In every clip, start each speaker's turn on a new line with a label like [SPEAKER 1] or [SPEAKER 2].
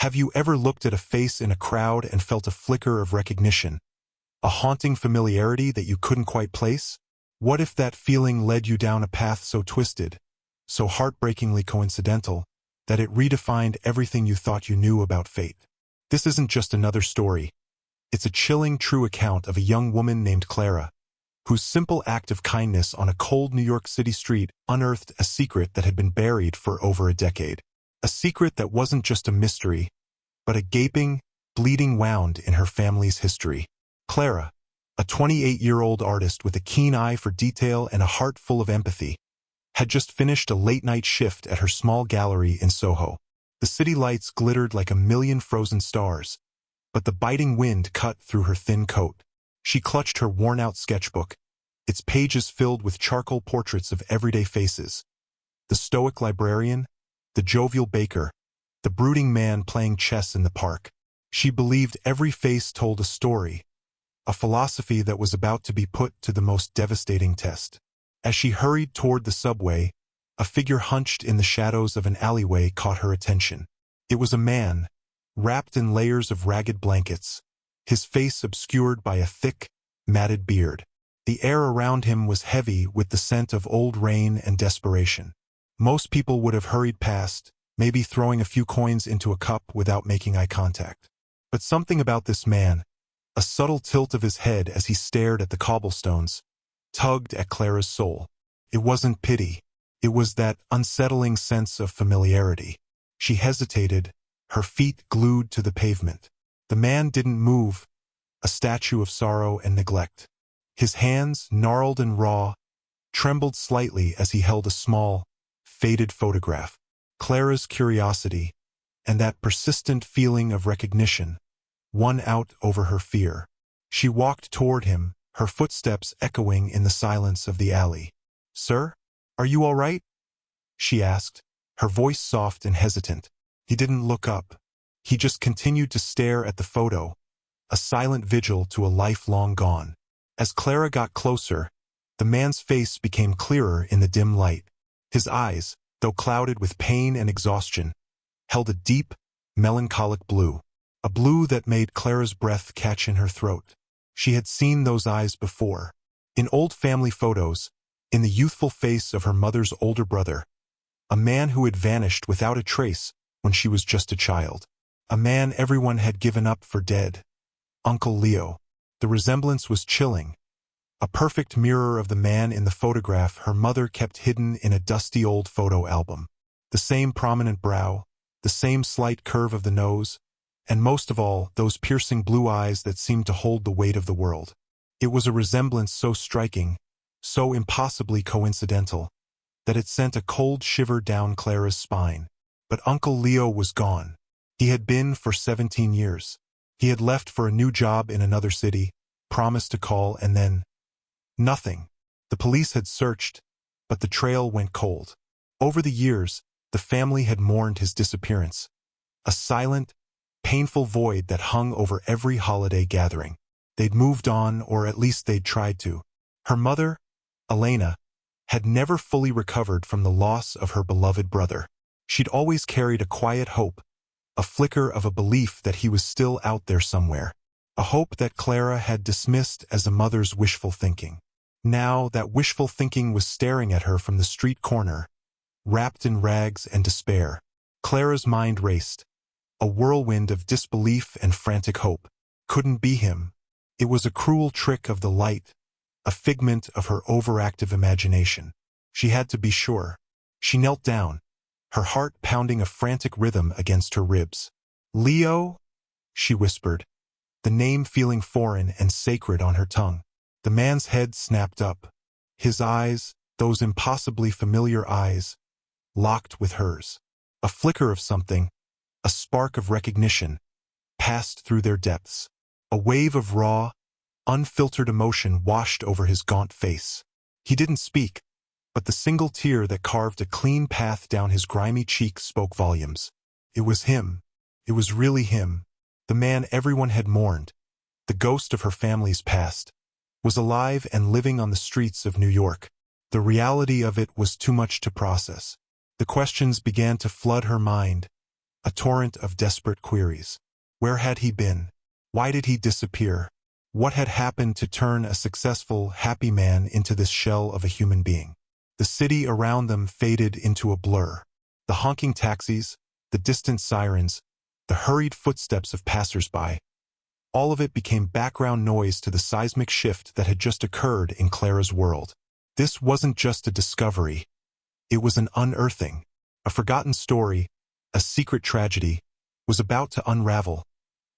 [SPEAKER 1] Have you ever looked at a face in a crowd and felt a flicker of recognition, a haunting familiarity that you couldn't quite place? What if that feeling led you down a path so twisted, so heartbreakingly coincidental, that it redefined everything you thought you knew about fate? This isn't just another story. It's a chilling, true account of a young woman named Clara, whose simple act of kindness on a cold New York City street unearthed a secret that had been buried for over a decade. A secret that wasn't just a mystery, but a gaping, bleeding wound in her family's history. Clara, a 28-year-old artist with a keen eye for detail and a heart full of empathy, had just finished a late-night shift at her small gallery in Soho. The city lights glittered like a million frozen stars, but the biting wind cut through her thin coat. She clutched her worn-out sketchbook, its pages filled with charcoal portraits of everyday faces. The stoic librarian, the jovial baker, the brooding man playing chess in the park. She believed every face told a story, a philosophy that was about to be put to the most devastating test. As she hurried toward the subway, a figure hunched in the shadows of an alleyway caught her attention. It was a man, wrapped in layers of ragged blankets, his face obscured by a thick, matted beard. The air around him was heavy with the scent of old rain and desperation. Most people would have hurried past, maybe throwing a few coins into a cup without making eye contact. But something about this man, a subtle tilt of his head as he stared at the cobblestones, tugged at Clara's soul. It wasn't pity. It was that unsettling sense of familiarity. She hesitated, her feet glued to the pavement. The man didn't move, a statue of sorrow and neglect. His hands, gnarled and raw, trembled slightly as he held a small, faded photograph. Clara's curiosity, and that persistent feeling of recognition, won out over her fear. She walked toward him, her footsteps echoing in the silence of the alley. "Sir, are you all right?" she asked, her voice soft and hesitant. He didn't look up. He just continued to stare at the photo, a silent vigil to a life long gone. As Clara got closer, the man's face became clearer in the dim light. His eyes, though clouded with pain and exhaustion, held a deep, melancholic blue, a blue that made Clara's breath catch in her throat. She had seen those eyes before, in old family photos, in the youthful face of her mother's older brother, a man who had vanished without a trace when she was just a child, a man everyone had given up for dead, Uncle Leo. The resemblance was chilling, a perfect mirror of the man in the photograph her mother kept hidden in a dusty old photo album. The same prominent brow, the same slight curve of the nose, and most of all, those piercing blue eyes that seemed to hold the weight of the world. It was a resemblance so striking, so impossibly coincidental, that it sent a cold shiver down Clara's spine. But Uncle Leo was gone. He had been for 17 years. He had left for a new job in another city, promised to call, and then nothing. The police had searched, but the trail went cold. Over the years, the family had mourned his disappearance, a silent, painful void that hung over every holiday gathering. They'd moved on, or at least they'd tried to. Her mother, Elena, had never fully recovered from the loss of her beloved brother. She'd always carried a quiet hope, a flicker of a belief that he was still out there somewhere, a hope that Clara had dismissed as a mother's wishful thinking. Now that wishful thinking was staring at her from the street corner, wrapped in rags and despair. Clara's mind raced, a whirlwind of disbelief and frantic hope. Couldn't be him. It was a cruel trick of the light, a figment of her overactive imagination. She had to be sure. She knelt down, her heart pounding a frantic rhythm against her ribs. "Leo?" she whispered, the name feeling foreign and sacred on her tongue. The man's head snapped up. His eyes, those impossibly familiar eyes, locked with hers. A flicker of something, a spark of recognition, passed through their depths. A wave of raw, unfiltered emotion washed over his gaunt face. He didn't speak, but the single tear that carved a clean path down his grimy cheek spoke volumes. It was him. It was really him. The man everyone had mourned, the ghost of her family's past, was alive and living on the streets of New York. The reality of it was too much to process. The questions began to flood her mind, a torrent of desperate queries. Where had he been? Why did he disappear? What had happened to turn a successful, happy man into this shell of a human being? The city around them faded into a blur. The honking taxis, the distant sirens, the hurried footsteps of passers-by, all of it became background noise to the seismic shift that had just occurred in Clara's world. This wasn't just a discovery. It was an unearthing. A forgotten story, a secret tragedy, was about to unravel,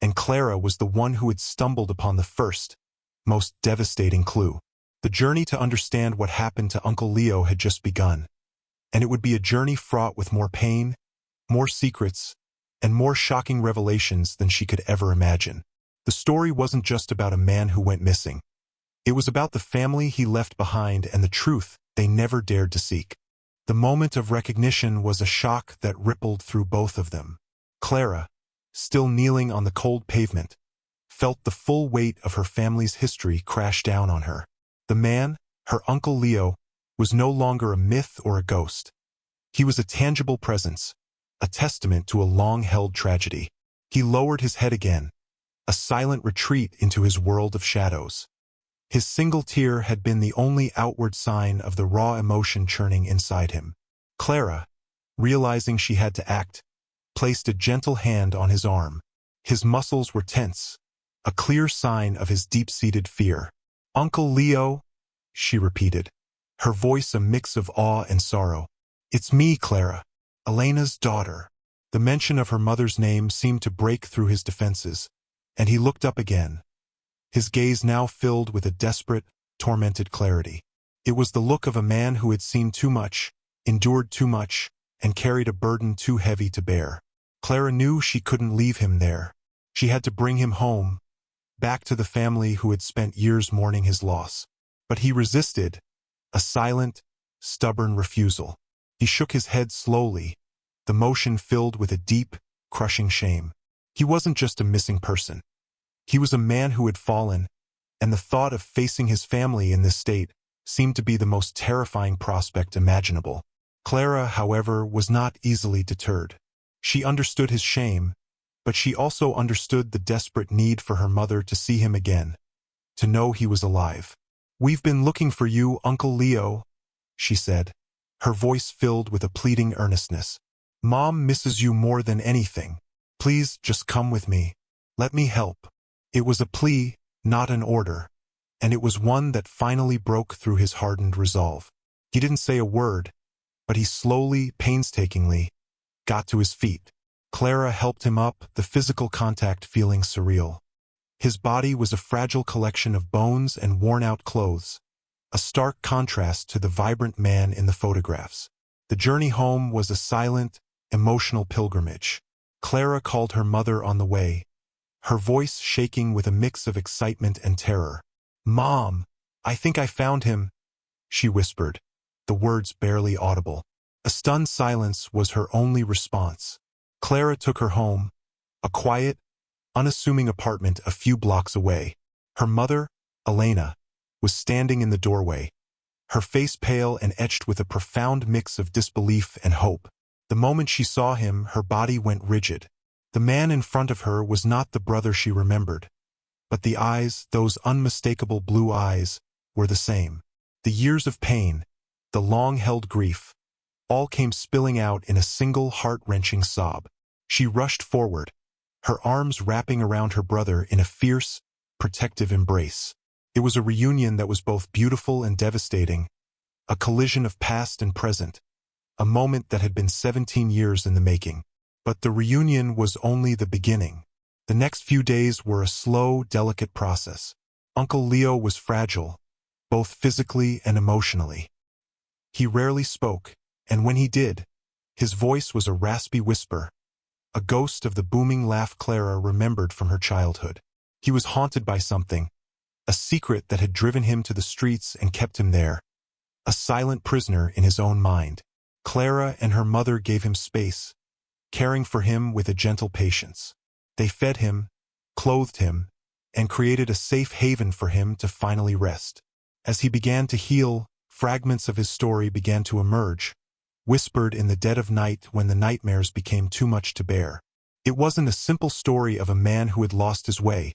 [SPEAKER 1] and Clara was the one who had stumbled upon the first, most devastating clue. The journey to understand what happened to Uncle Leo had just begun, and it would be a journey fraught with more pain, more secrets, and more shocking revelations than she could ever imagine. The story wasn't just about a man who went missing. It was about the family he left behind and the truth they never dared to seek. The moment of recognition was a shock that rippled through both of them. Clara, still kneeling on the cold pavement, felt the full weight of her family's history crash down on her. The man, her Uncle Leo, was no longer a myth or a ghost. He was a tangible presence, a testament to a long-held tragedy. He lowered his head again, a silent retreat into his world of shadows. His single tear had been the only outward sign of the raw emotion churning inside him. Clara, realizing she had to act, placed a gentle hand on his arm. His muscles were tense, a clear sign of his deep-seated fear. "Uncle Leo," she repeated, her voice a mix of awe and sorrow. "It's me, Clara, Elena's daughter." The mention of her mother's name seemed to break through his defenses, and he looked up again, his gaze now filled with a desperate, tormented clarity. It was the look of a man who had seen too much, endured too much, and carried a burden too heavy to bear. Clara knew she couldn't leave him there. She had to bring him home, back to the family who had spent years mourning his loss. But he resisted, a silent, stubborn refusal. He shook his head slowly, the motion filled with a deep, crushing shame. He wasn't just a missing person. He was a man who had fallen, and the thought of facing his family in this state seemed to be the most terrifying prospect imaginable. Clara, however, was not easily deterred. She understood his shame, but she also understood the desperate need for her mother to see him again, to know he was alive. "We've been looking for you, Uncle Leo," she said, her voice filled with a pleading earnestness. "Mom misses you more than anything. Please just come with me. Let me help." It was a plea, not an order, and it was one that finally broke through his hardened resolve. He didn't say a word, but he slowly, painstakingly, got to his feet. Clara helped him up, the physical contact feeling surreal. His body was a fragile collection of bones and worn-out clothes, a stark contrast to the vibrant man in the photographs. The journey home was a silent, emotional pilgrimage. Clara called her mother on the way, her voice shaking with a mix of excitement and terror. "Mom, I think I found him," she whispered, the words barely audible. A stunned silence was her only response. Clara took her home, a quiet, unassuming apartment a few blocks away. Her mother, Elena, was standing in the doorway, her face pale and etched with a profound mix of disbelief and hope. The moment she saw him, her body went rigid. The man in front of her was not the brother she remembered, but the eyes, those unmistakable blue eyes, were the same. The years of pain, the long-held grief, all came spilling out in a single heart-wrenching sob. She rushed forward, her arms wrapping around her brother in a fierce, protective embrace. It was a reunion that was both beautiful and devastating, a collision of past and present, a moment that had been 17 years in the making. But the reunion was only the beginning. The next few days were a slow, delicate process. Uncle Leo was fragile, both physically and emotionally. He rarely spoke, and when he did, his voice was a raspy whisper, a ghost of the booming laugh Clara remembered from her childhood. He was haunted by something, a secret that had driven him to the streets and kept him there, a silent prisoner in his own mind. Clara and her mother gave him space, caring for him with a gentle patience. They fed him, clothed him, and created a safe haven for him to finally rest. As he began to heal, fragments of his story began to emerge, whispered in the dead of night when the nightmares became too much to bear. It wasn't a simple story of a man who had lost his way.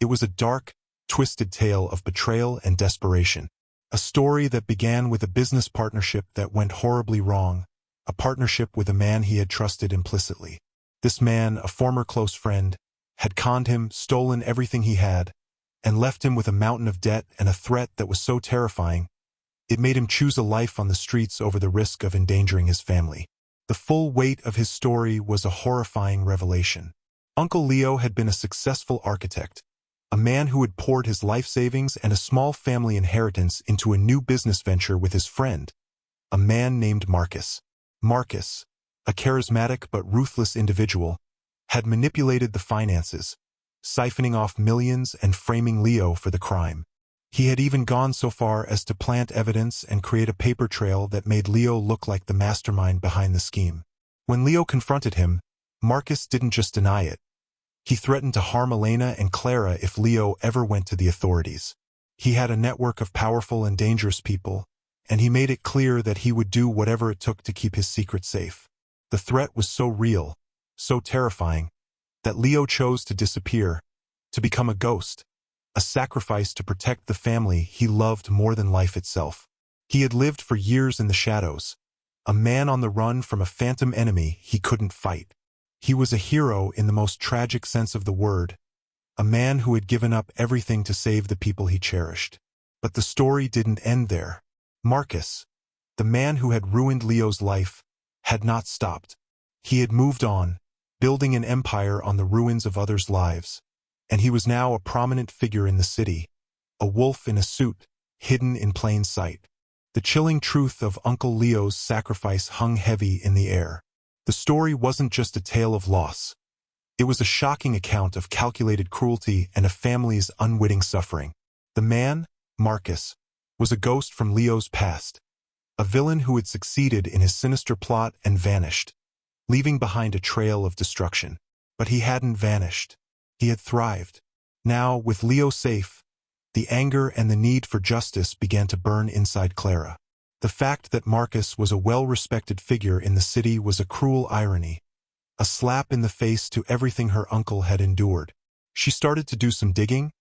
[SPEAKER 1] It was a dark, twisted tale of betrayal and desperation. A story that began with a business partnership that went horribly wrong, a partnership with a man he had trusted implicitly. This man, a former close friend, had conned him, stolen everything he had, and left him with a mountain of debt and a threat that was so terrifying, it made him choose a life on the streets over the risk of endangering his family. The full weight of his story was a horrifying revelation. Uncle Leo had been a successful architect, a man who had poured his life savings and a small family inheritance into a new business venture with his friend, a man named Marcus. Marcus, a charismatic but ruthless individual, had manipulated the finances, siphoning off millions and framing Leo for the crime. He had even gone so far as to plant evidence and create a paper trail that made Leo look like the mastermind behind the scheme. When Leo confronted him, Marcus didn't just deny it. He threatened to harm Elena and Clara if Leo ever went to the authorities. He had a network of powerful and dangerous people, and he made it clear that he would do whatever it took to keep his secret safe. The threat was so real, so terrifying, that Leo chose to disappear, to become a ghost, a sacrifice to protect the family he loved more than life itself. He had lived for years in the shadows, a man on the run from a phantom enemy he couldn't fight. He was a hero in the most tragic sense of the word, a man who had given up everything to save the people he cherished. But the story didn't end there. Marcus, the man who had ruined Leo's life, had not stopped. He had moved on, building an empire on the ruins of others' lives, and he was now a prominent figure in the city, a wolf in a suit, hidden in plain sight. The chilling truth of Uncle Leo's sacrifice hung heavy in the air. The story wasn't just a tale of loss. It was a shocking account of calculated cruelty and a family's unwitting suffering. The man, Marcus, was a ghost from Leo's past, a villain who had succeeded in his sinister plot and vanished, leaving behind a trail of destruction. But he hadn't vanished. He had thrived. Now, with Leo safe, the anger and the need for justice began to burn inside Clara. The fact that Marcus was a well-respected figure in the city was a cruel irony, a slap in the face to everything her uncle had endured. She started to do some digging,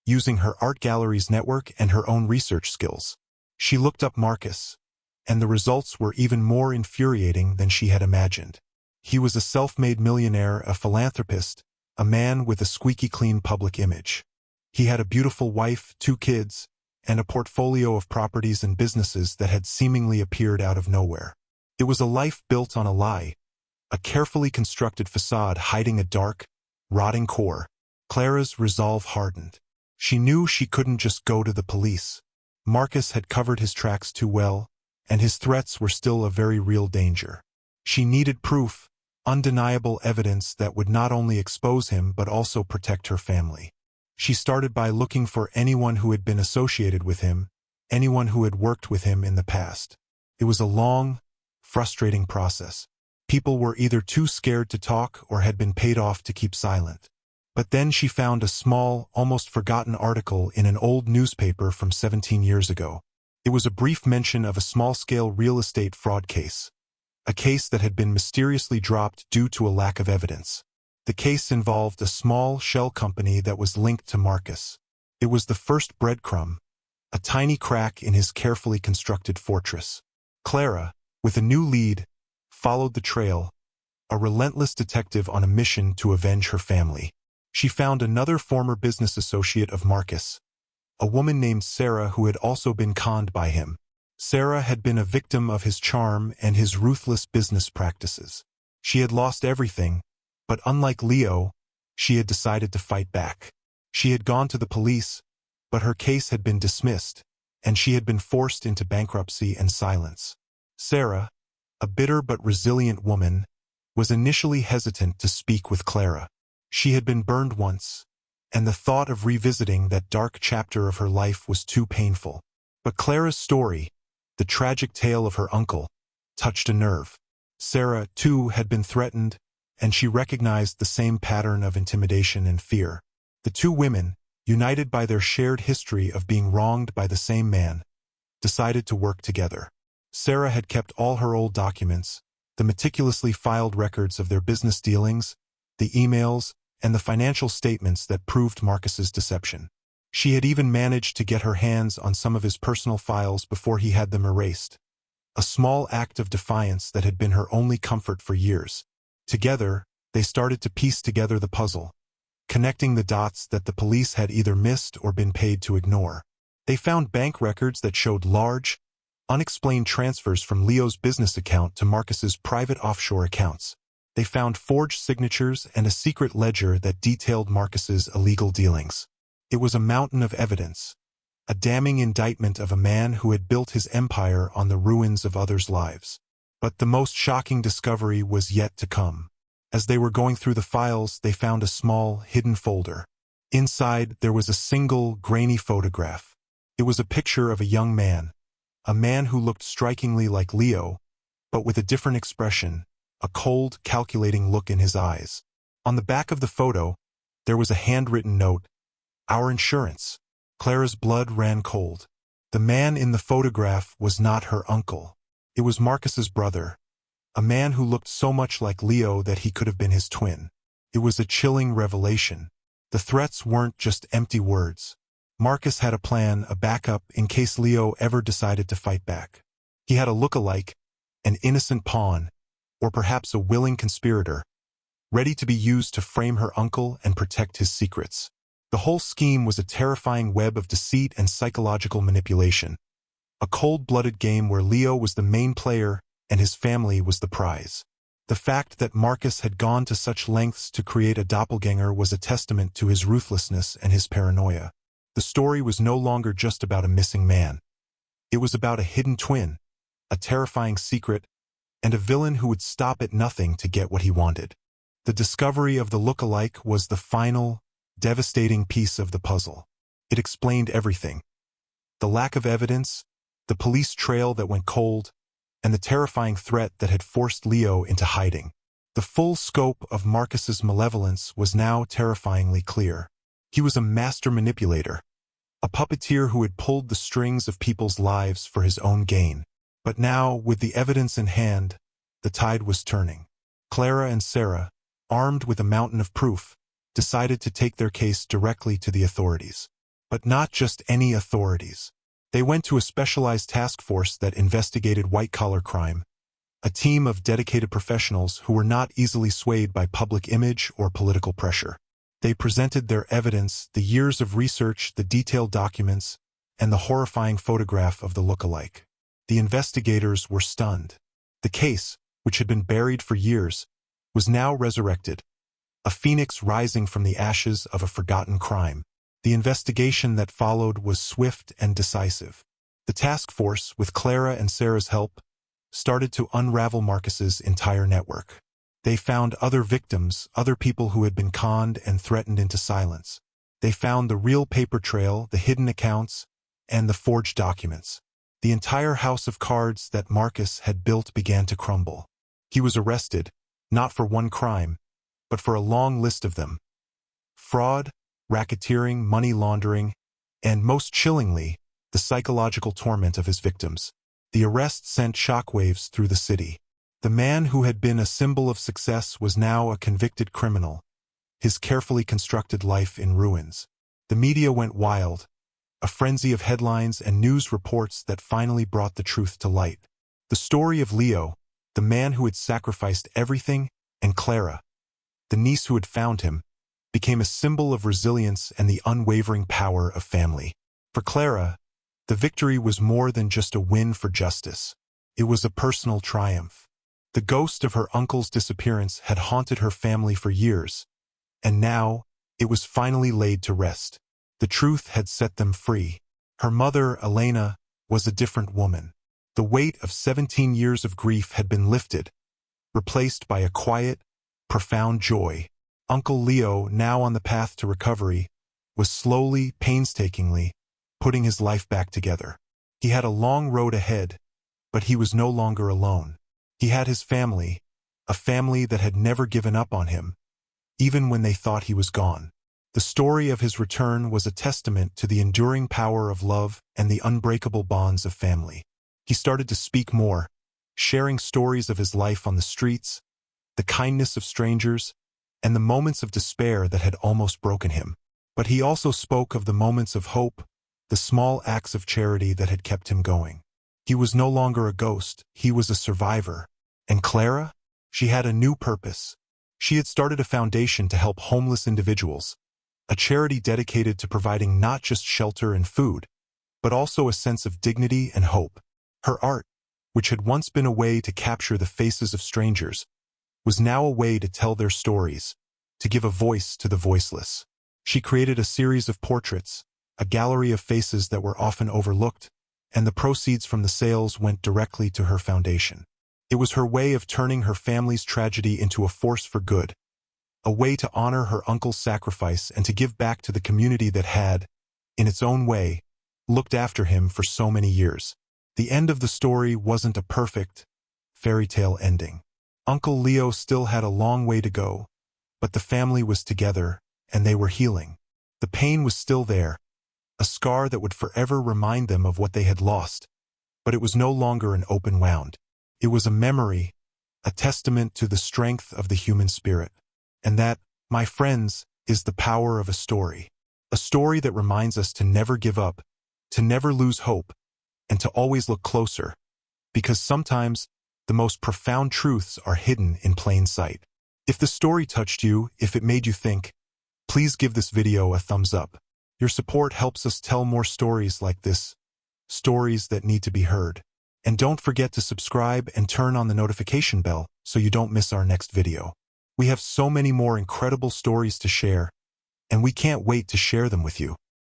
[SPEAKER 1] using her art gallery's network and her own research skills. She looked up Marcus, and the results were even more infuriating than she had imagined. He was a self-made millionaire, a philanthropist, a man with a squeaky clean public image. He had a beautiful wife, 2 kids, and a portfolio of properties and businesses that had seemingly appeared out of nowhere. It was a life built on a lie, a carefully constructed facade hiding a dark, rotting core. Clara's resolve hardened. She knew she couldn't just go to the police. Marcus had covered his tracks too well, and his threats were still a very real danger. She needed proof, undeniable evidence that would not only expose him but also protect her family. She started by looking for anyone who had been associated with him, anyone who had worked with him in the past. It was a long, frustrating process. People were either too scared to talk or had been paid off to keep silent. But then she found a small, almost forgotten article in an old newspaper from 17 years ago. It was a brief mention of a small-scale real estate fraud case, a case that had been mysteriously dropped due to a lack of evidence. The case involved a small shell company that was linked to Marcus. It was the first breadcrumb, a tiny crack in his carefully constructed fortress. Clara, with a new lead, followed the trail, a relentless detective on a mission to avenge her family. She found another former business associate of Marcus, a woman named Sarah who had also been conned by him. Sarah had been a victim of his charm and his ruthless business practices. She had lost everything, but unlike Leo, she had decided to fight back. She had gone to the police, but her case had been dismissed, and she had been forced into bankruptcy and silence. Sarah, a bitter but resilient woman, was initially hesitant to speak with Clara. She had been burned once, and the thought of revisiting that dark chapter of her life was too painful. But Clara's story, the tragic tale of her uncle, touched a nerve. Sarah, too, had been threatened, and she recognized the same pattern of intimidation and fear. The two women, united by their shared history of being wronged by the same man, decided to work together. Sarah had kept all her old documents, the meticulously filed records of their business dealings, the emails, and the financial statements that proved Marcus's deception. She had even managed to get her hands on some of his personal files before he had them erased. A small act of defiance that had been her only comfort for years. Together, they started to piece together the puzzle, connecting the dots that the police had either missed or been paid to ignore. They found bank records that showed large, unexplained transfers from Leo's business account to Marcus's private offshore accounts. They found forged signatures and a secret ledger that detailed Marcus's illegal dealings. It was a mountain of evidence, a damning indictment of a man who had built his empire on the ruins of others' lives. But the most shocking discovery was yet to come. As they were going through the files, they found a small, hidden folder. Inside, there was a single, grainy photograph. It was a picture of a young man, a man who looked strikingly like Leo, but with a different expression, a cold, calculating look in his eyes. On the back of the photo, there was a handwritten note, "Our insurance." Clara's blood ran cold. The man in the photograph was not her uncle. It was Marcus's brother, a man who looked so much like Leo that he could have been his twin. It was a chilling revelation. The threats weren't just empty words. Marcus had a plan, a backup, in case Leo ever decided to fight back. He had a look-alike, an innocent pawn, or perhaps a willing conspirator, ready to be used to frame her uncle and protect his secrets. The whole scheme was a terrifying web of deceit and psychological manipulation, a cold-blooded game where Leo was the main player and his family was the prize. The fact that Marcus had gone to such lengths to create a doppelganger was a testament to his ruthlessness and his paranoia. The story was no longer just about a missing man. It was about a hidden twin, a terrifying secret, and a villain who would stop at nothing to get what he wanted. The discovery of the look-alike was the final, devastating piece of the puzzle. It explained everything. The lack of evidence, the police trail that went cold, and the terrifying threat that had forced Leo into hiding. The full scope of Marcus's malevolence was now terrifyingly clear. He was a master manipulator, a puppeteer who had pulled the strings of people's lives for his own gain. But now, with the evidence in hand, the tide was turning. Clara and Sarah, armed with a mountain of proof, decided to take their case directly to the authorities. But not just any authorities. They went to a specialized task force that investigated white-collar crime, a team of dedicated professionals who were not easily swayed by public image or political pressure. They presented their evidence, the years of research, the detailed documents, and the horrifying photograph of the look-alike. The investigators were stunned. The case, which had been buried for years, was now resurrected, a phoenix rising from the ashes of a forgotten crime. The investigation that followed was swift and decisive. The task force, with Clara and Sarah's help, started to unravel Marcus's entire network. They found other victims, other people who had been conned and threatened into silence. They found the real paper trail, the hidden accounts, and the forged documents. The entire house of cards that Marcus had built began to crumble. He was arrested, not for one crime, but for a long list of them: fraud, racketeering, money laundering, and, most chillingly, the psychological torment of his victims. The arrest sent shockwaves through the city. The man who had been a symbol of success was now a convicted criminal, his carefully constructed life in ruins. The media went wild, a frenzy of headlines and news reports that finally brought the truth to light. The story of Leo, the man who had sacrificed everything, and Clara, the niece who had found him, became a symbol of resilience and the unwavering power of family. For Clara, the victory was more than just a win for justice. It was a personal triumph. The ghost of her uncle's disappearance had haunted her family for years, and now it was finally laid to rest. The truth had set them free. Her mother, Elena, was a different woman. The weight of 17 years of grief had been lifted, replaced by a quiet, profound joy. Uncle Leo, now on the path to recovery, was slowly, painstakingly, putting his life back together. He had a long road ahead, but he was no longer alone. He had his family, a family that had never given up on him, even when they thought he was gone. The story of his return was a testament to the enduring power of love and the unbreakable bonds of family. He started to speak more, sharing stories of his life on the streets, the kindness of strangers, and the moments of despair that had almost broken him. But he also spoke of the moments of hope, the small acts of charity that had kept him going. He was no longer a ghost, he was a survivor. And Clara? She had a new purpose. She had started a foundation to help homeless individuals, a charity dedicated to providing not just shelter and food, but also a sense of dignity and hope. Her art, which had once been a way to capture the faces of strangers, was now a way to tell their stories, to give a voice to the voiceless. She created a series of portraits, a gallery of faces that were often overlooked, and the proceeds from the sales went directly to her foundation. It was her way of turning her family's tragedy into a force for good, a way to honor her uncle's sacrifice and to give back to the community that had, in its own way, looked after him for so many years. The end of the story wasn't a perfect, fairy tale ending. Uncle Leo still had a long way to go, but the family was together, and they were healing. The pain was still there, a scar that would forever remind them of what they had lost, but it was no longer an open wound. It was a memory, a testament to the strength of the human spirit. And that, my friends, is the power of a story. A story that reminds us to never give up, to never lose hope, and to always look closer, because sometimes the most profound truths are hidden in plain sight. If the story touched you, if it made you think, please give this video a thumbs up. Your support helps us tell more stories like this, stories that need to be heard. And don't forget to subscribe and turn on the notification bell so you don't miss our next video. We have so many more incredible stories to share, and we can't wait to share them with you.